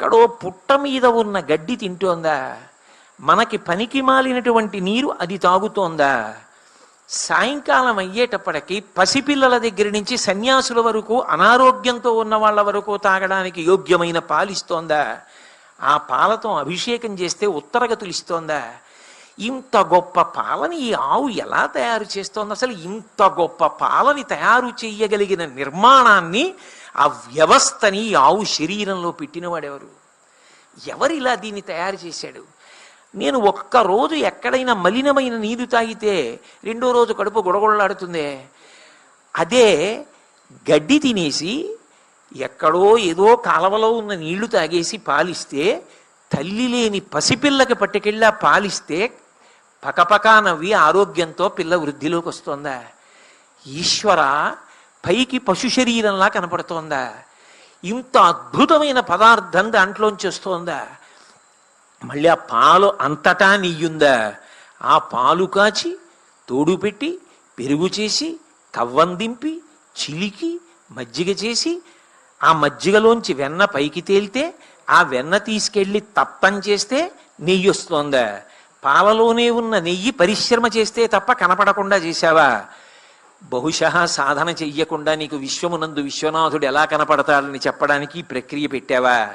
ఎక్కడో పుట్ట మీద ఉన్న గడ్డి తింటోందా? మనకి పనికి మాలినటువంటి నీరు అది తాగుతోందా? సాయంకాలం అయ్యేటప్పటికి పసిపిల్లల దగ్గర నుంచి సన్యాసుల వరకు, అనారోగ్యంతో ఉన్న వాళ్ళ వరకు తాగడానికి యోగ్యమైన పాలిస్తోందా? ఆ పాలతో అభిషేకం చేస్తే ఉత్తరగతులు ఇస్తోందా? ఇంత గొప్ప పాలని ఈ ఆవు ఎలా తయారు చేస్తోంది? అసలు ఇంత గొప్ప పాలని తయారు చేయగలిగిన నిర్మాణాన్ని, ఆ వ్యవస్థని ఈ ఆవు శరీరంలో పెట్టినవాడెవరు? ఎవరిలా దీన్ని తయారు చేశాడు? నేను ఒక్కరోజు ఎక్కడైనా మలినమైన నీరు తాగితే రెండో రోజు కడుపు గుడగొడలాడుతుందే. అదే గడ్డి తినేసి ఎక్కడో ఏదో కాలవలో ఉన్న నీళ్లు తాగేసి పాలిస్తే, తల్లి లేని పసిపిల్లకి పట్టుకెళ్ళి పాలిస్తే పకపకా నవ్వి ఆరోగ్యంతో పిల్ల వృద్ధిలోకి వస్తోందా? ఈశ్వర, పైకి పశు శరీరంలా కనపడుతోందా? ఇంత అద్భుతమైన పదార్థం దాంట్లోంచి వస్తోందా? మళ్ళీ ఆ పాలు అంతటా నెయ్యుందా? ఆ పాలు కాచి తోడు పెట్టి పెరుగు చేసి కవ్వం దింపి చిలికి మజ్జిగ చేసి ఆ మజ్జిగలోంచి వెన్న పైకి తేలితే ఆ వెన్న తీసుకెళ్ళి తప్పం చేస్తే నెయ్యి వస్తోందా? పాలలోనే ఉన్న నెయ్యి పరిశ్రమ చేస్తే తప్ప కనపడకుండా చేశావా? బహుశా సాధన చెయ్యకుండా నీకు విశ్వమునందు విశ్వనాథుడు ఎలా కనపడతాడని చెప్పడానికి ఈ ప్రక్రియ పెట్టావా?